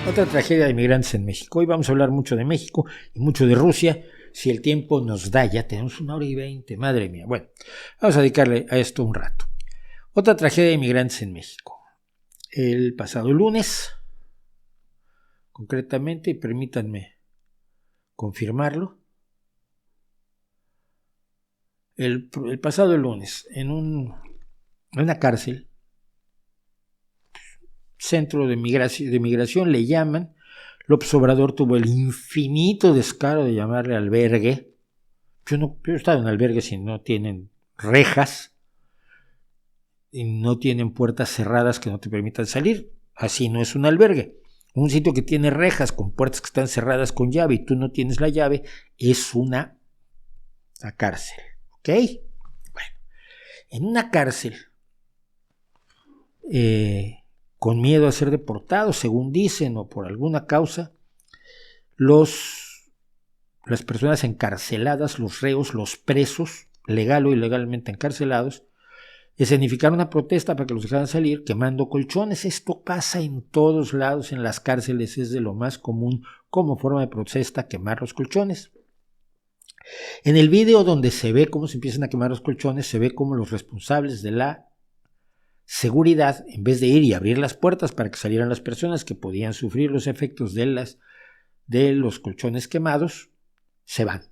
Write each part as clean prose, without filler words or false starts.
Otra tragedia de migrantes en México. Hoy vamos a hablar mucho de México y mucho de Rusia. Si el tiempo nos da, ya tenemos 1:20, madre mía. Bueno, vamos a dedicarle a esto un rato. Otra tragedia de migrantes en México. El pasado lunes, concretamente, y permítanme confirmarlo, el pasado lunes, en una cárcel, centro de migración le llaman. López Obrador tuvo el infinito descaro de llamarle albergue. Yo he estado en albergues y no tienen rejas y no tienen puertas cerradas que no te permitan salir. Así no es un albergue. Un sitio que tiene rejas con puertas que están cerradas con llave y tú no tienes la llave es una cárcel. ¿Ok? Bueno, en una cárcel con miedo a ser deportados, según dicen, o por alguna causa, las personas encarceladas, los reos, los presos, legal o ilegalmente encarcelados, escenificaron una protesta para que los dejaran salir quemando colchones. Esto pasa en todos lados, en las cárceles es de lo más común como forma de protesta quemar los colchones. En el video donde se ve cómo se empiezan a quemar los colchones, se ve cómo los responsables de la seguridad, en vez de ir y abrir las puertas para que salieran las personas que podían sufrir los efectos de los colchones quemados, se van.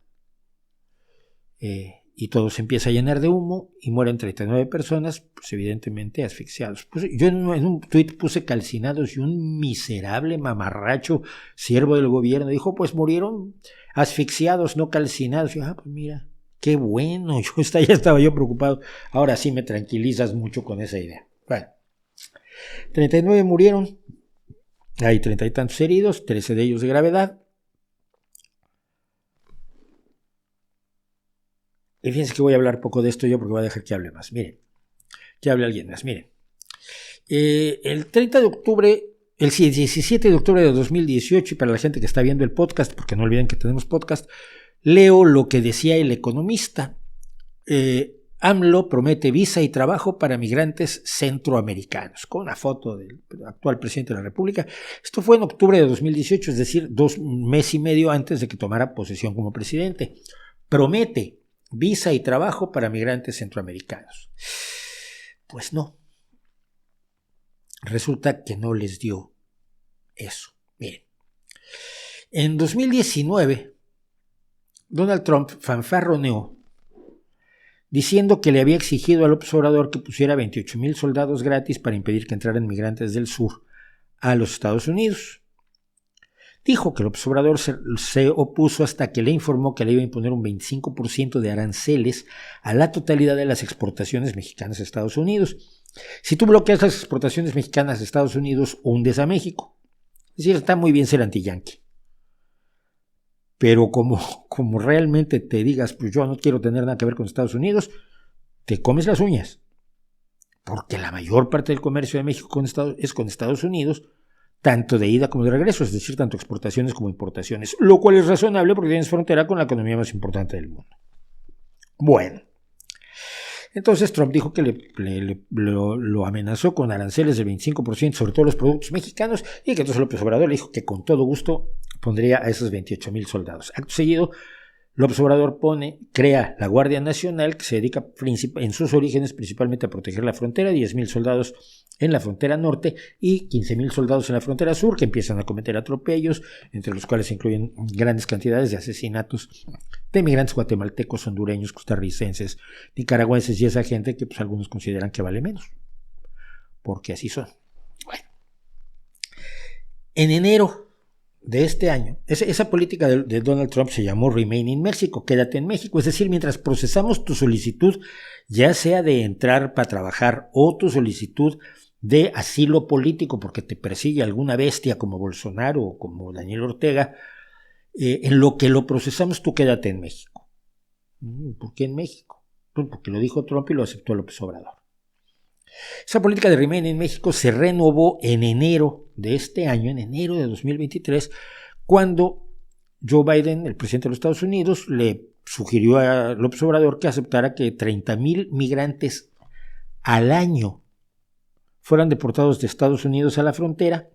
Y todo se empieza a llenar de humo y mueren 39 personas, pues evidentemente asfixiados. Pues yo en un tuit puse calcinados y un miserable mamarracho siervo del gobierno dijo, pues murieron asfixiados, no calcinados. Y yo, pues mira, qué bueno, ya estaba yo preocupado. Ahora sí me tranquilizas mucho con esa idea. Bueno, 39 murieron, hay 30 y tantos heridos, 13 de ellos de gravedad. Y fíjense que voy a hablar poco de esto yo porque voy a dejar que hable más. Miren, que hable alguien más. Miren, el 17 de octubre de 2018, y para la gente que está viendo el podcast, porque no olviden que tenemos podcast, leo lo que decía El Economista. AMLO promete visa y trabajo para migrantes centroamericanos, con una foto del actual presidente de la República. Esto fue en octubre de 2018, es decir, 2 meses y medio antes de que tomara posesión como presidente. Promete visa y trabajo para migrantes centroamericanos. Pues no. Resulta que no les dio eso. Miren, en 2019, Donald Trump fanfarroneó diciendo que le había exigido a López Obrador que pusiera 28,000 soldados gratis para impedir que entraran migrantes del sur a los Estados Unidos. Dijo que López Obrador se opuso hasta que le informó que le iba a imponer un 25% de aranceles a la totalidad de las exportaciones mexicanas a Estados Unidos. Si tú bloqueas las exportaciones mexicanas a Estados Unidos, hundes a México. Es decir, está muy bien ser anti-yanqui. Pero como realmente te digas, pues yo no quiero tener nada que ver con Estados Unidos, te comes las uñas. Porque la mayor parte del comercio de México es con Estados Unidos, tanto de ida como de regreso, es decir, tanto exportaciones como importaciones, lo cual es razonable porque tienes frontera con la economía más importante del mundo. Bueno, entonces Trump dijo que lo amenazó con aranceles del 25% sobre todos los productos mexicanos y que entonces López Obrador le dijo que con todo gusto pondría a esos 28,000 soldados. Acto seguido, López Obrador crea la Guardia Nacional, que se dedica en sus orígenes principalmente a proteger la frontera, 10,000 soldados en la frontera norte y 15,000 soldados en la frontera sur, que empiezan a cometer atropellos, entre los cuales se incluyen grandes cantidades de asesinatos de migrantes guatemaltecos, hondureños, costarricenses, nicaragüenses y esa gente que pues algunos consideran que vale menos, porque así son. Bueno, en enero de este año, esa política de Donald Trump se llamó Remain in Mexico, quédate en México, es decir, mientras procesamos tu solicitud, ya sea de entrar para trabajar o tu solicitud de asilo político porque te persigue alguna bestia como Bolsonaro o como Daniel Ortega, en lo que lo procesamos tú quédate en México. ¿Por qué en México? Pues porque lo dijo Trump y lo aceptó López Obrador. Esa política de Remain en México se renovó en enero de este año, en enero de 2023, cuando Joe Biden, el presidente de los Estados Unidos, le sugirió a López Obrador que aceptara que 30,000 migrantes al año fueran deportados de Estados Unidos a la frontera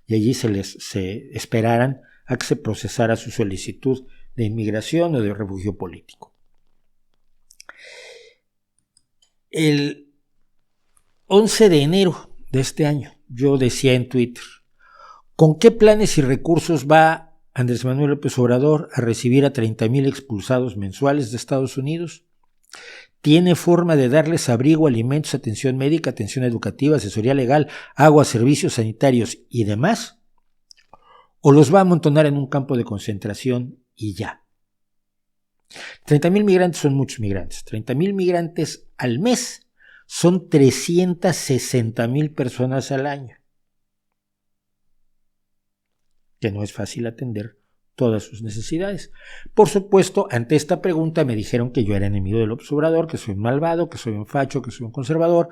y allí se esperaran a que se procesara su solicitud de inmigración o de refugio político. El 11 de enero de este año, yo decía en Twitter, ¿con qué planes y recursos va Andrés Manuel López Obrador a recibir a 30,000 expulsados mensuales de Estados Unidos? ¿Tiene forma de darles abrigo, alimentos, atención médica, atención educativa, asesoría legal, agua, servicios sanitarios y demás? ¿O los va a amontonar en un campo de concentración y ya? 30,000 migrantes son muchos migrantes. 30,000 migrantes al mes son 360,000 personas al año. Que no es fácil atender todas sus necesidades. Por supuesto, ante esta pregunta me dijeron que yo era enemigo del López Obrador, que soy un malvado, que soy un facho, que soy un conservador,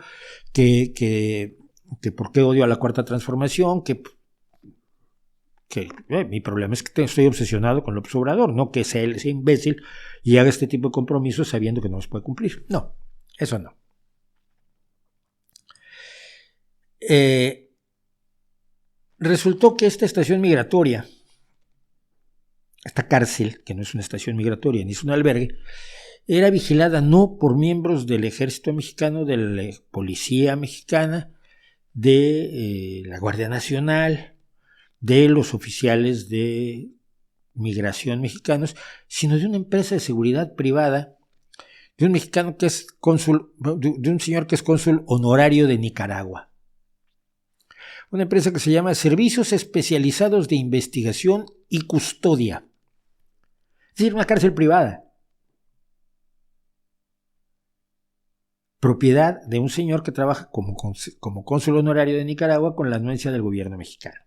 que por qué odio a la Cuarta Transformación, que mi problema es que estoy obsesionado con López Obrador, no que sea él sea imbécil y haga este tipo de compromisos sabiendo que no los puede cumplir. No, eso no. Resultó que esta estación migratoria, esta cárcel, que no es una estación migratoria ni es un albergue, era vigilada no por miembros del ejército mexicano, de la policía mexicana, de la Guardia Nacional, de los oficiales de migración mexicanos, sino de una empresa de seguridad privada, de un mexicano que es cónsul, de un señor que es cónsul honorario de Nicaragua. Una empresa que se llama Servicios Especializados de Investigación y Custodia. Es decir, una cárcel privada. Propiedad de un señor que trabaja como cónsul honorario de Nicaragua con la anuencia del gobierno mexicano.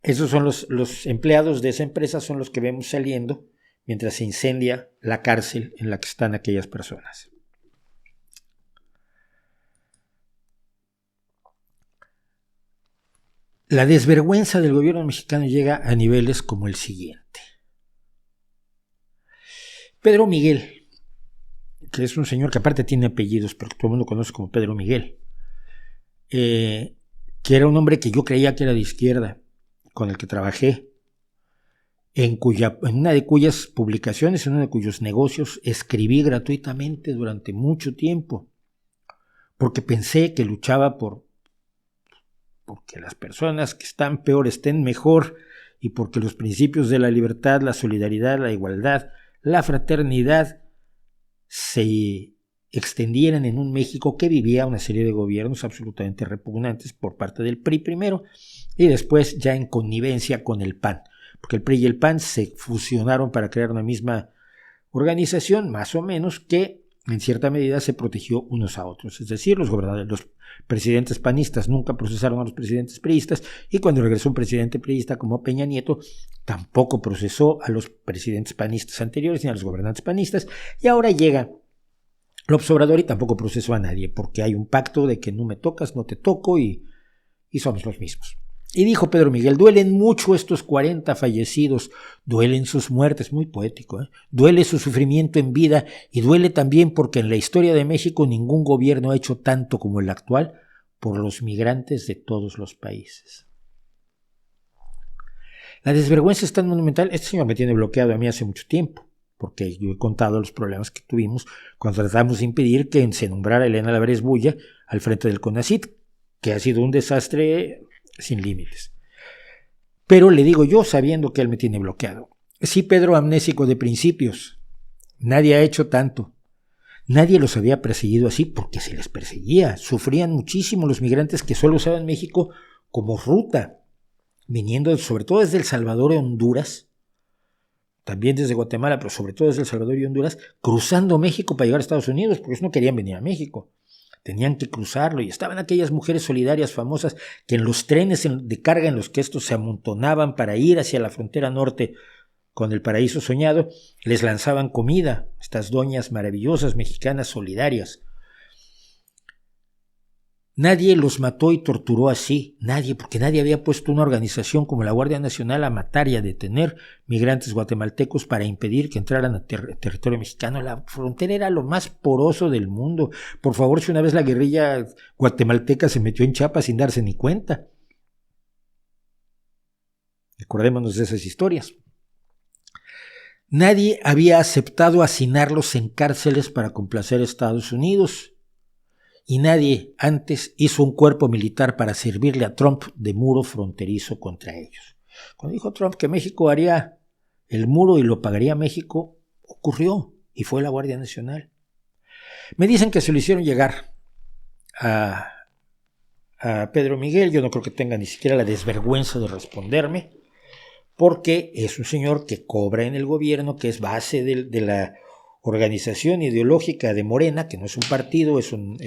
Esos son los empleados de esa empresa, son los que vemos saliendo mientras se incendia la cárcel en la que están aquellas personas. La desvergüenza del gobierno mexicano llega a niveles como el siguiente. Pedro Miguel, que es un señor que aparte tiene apellidos, pero que todo el mundo conoce como Pedro Miguel, que era un hombre que yo creía que era de izquierda, con el que trabajé, en una de cuyas publicaciones, en uno de cuyos negocios, escribí gratuitamente durante mucho tiempo, porque pensé que luchaba porque las personas que están peor estén mejor y porque los principios de la libertad, la solidaridad, la igualdad, la fraternidad se extendieran en un México que vivía una serie de gobiernos absolutamente repugnantes por parte del PRI primero y después ya en connivencia con el PAN, porque el PRI y el PAN se fusionaron para crear una misma organización, más o menos, que en cierta medida se protegió unos a otros. Es decir, los presidentes panistas nunca procesaron a los presidentes priistas y cuando regresó un presidente priista como Peña Nieto, tampoco procesó a los presidentes panistas anteriores ni a los gobernantes panistas, y ahora llega López Obrador y tampoco procesó a nadie, porque hay un pacto de que no me tocas, no te toco y somos los mismos. Y dijo Pedro Miguel, duelen mucho estos 40 fallecidos, duelen sus muertes, muy poético, duele su sufrimiento en vida y duele también porque en la historia de México ningún gobierno ha hecho tanto como el actual por los migrantes de todos los países. La desvergüenza es tan monumental, este señor me tiene bloqueado a mí hace mucho tiempo, porque yo he contado los problemas que tuvimos cuando tratamos de impedir que se nombrara Elena Álvarez Bulla al frente del CONACYT, que ha sido un desastre sin límites. Pero le digo yo, sabiendo que él me tiene bloqueado. Sí, Pedro, amnésico de principios. Nadie ha hecho tanto. Nadie los había perseguido así porque se les perseguía. Sufrían muchísimo los migrantes que solo usaban México como ruta, viniendo sobre todo desde El Salvador y Honduras, también desde Guatemala, pero sobre todo desde El Salvador y Honduras, cruzando México para llegar a Estados Unidos, porque ellos no querían venir a México. Tenían que cruzarlo y estaban aquellas mujeres solidarias famosas que en los trenes de carga en los que estos se amontonaban para ir hacia la frontera norte con el paraíso soñado, les lanzaban comida, estas doñas maravillosas mexicanas solidarias. Nadie los mató y torturó así, nadie, porque nadie había puesto una organización como la Guardia Nacional a matar y a detener migrantes guatemaltecos para impedir que entraran a territorio mexicano. La frontera era lo más poroso del mundo. Por favor, si una vez la guerrilla guatemalteca se metió en Chiapas sin darse ni cuenta. Acordémonos de esas historias. Nadie había aceptado hacinarlos en cárceles para complacer a Estados Unidos. Y nadie antes hizo un cuerpo militar para servirle a Trump de muro fronterizo contra ellos. Cuando dijo Trump que México haría el muro y lo pagaría México, ocurrió y fue la Guardia Nacional. Me dicen que se lo hicieron llegar a Pedro Miguel. Yo no creo que tenga ni siquiera la desvergüenza de responderme, porque es un señor que cobra en el gobierno, que es base de la organización ideológica de Morena, que no es un partido, es un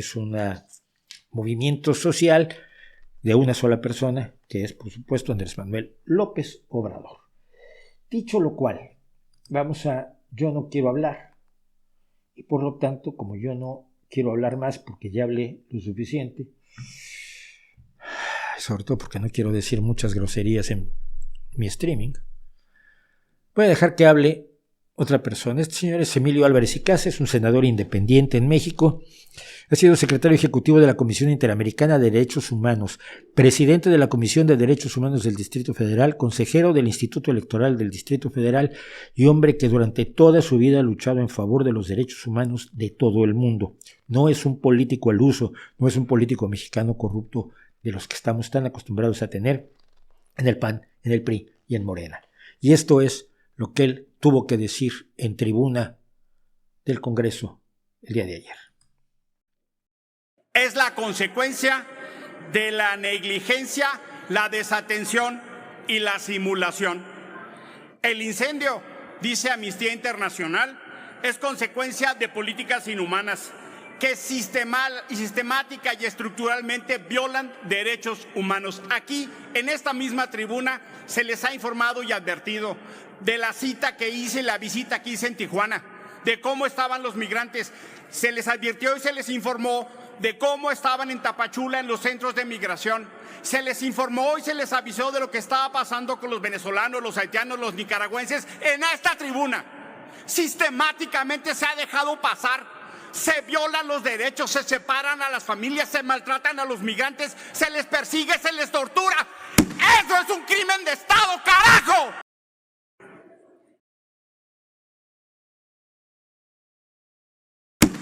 movimiento social de una sola persona, que es, por supuesto, Andrés Manuel López Obrador. Dicho lo cual, yo no quiero hablar, y por lo tanto, como yo no quiero hablar más porque ya hablé lo suficiente, sobre todo porque no quiero decir muchas groserías en mi streaming, voy a dejar que hable otra persona. Este señor es Emilio Álvarez y Casa, es un senador independiente en México. Ha sido secretario ejecutivo de la Comisión Interamericana de Derechos Humanos, presidente de la Comisión de Derechos Humanos del Distrito Federal, consejero del Instituto Electoral del Distrito Federal y hombre que durante toda su vida ha luchado en favor de los derechos humanos de todo el mundo. No es un político al uso, no es un político mexicano corrupto de los que estamos tan acostumbrados a tener en el PAN, en el PRI y en Morena. Y esto es lo que él tuvo que decir en tribuna del Congreso el día de ayer. Es la consecuencia de la negligencia, la desatención y la simulación. El incendio, dice Amnistía Internacional, es consecuencia de políticas inhumanas que sistemática y estructuralmente violan derechos humanos. Aquí, en esta misma tribuna, se les ha informado y advertido de la cita que hice, la visita que hice en Tijuana, de cómo estaban los migrantes. Se les advirtió y se les informó de cómo estaban en Tapachula en los centros de migración. Se les informó y se les avisó de lo que estaba pasando con los venezolanos, los haitianos, los nicaragüenses en esta tribuna. Sistemáticamente se ha dejado pasar. Se violan los derechos, se separan a las familias, se maltratan a los migrantes, se les persigue, se les tortura. ¡Eso es un crimen de Estado, carajo!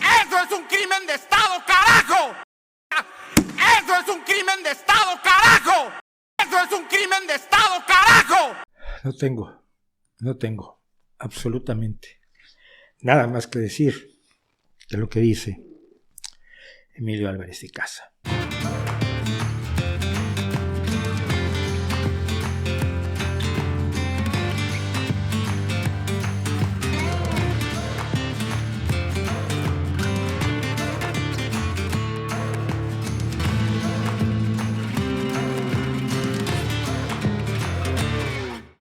¡Eso es un crimen de Estado, carajo! ¡Eso es un crimen de Estado, carajo! ¡Eso es un crimen de Estado, carajo! No tengo absolutamente nada más que decir de lo que dice Emilio Álvarez y Casa.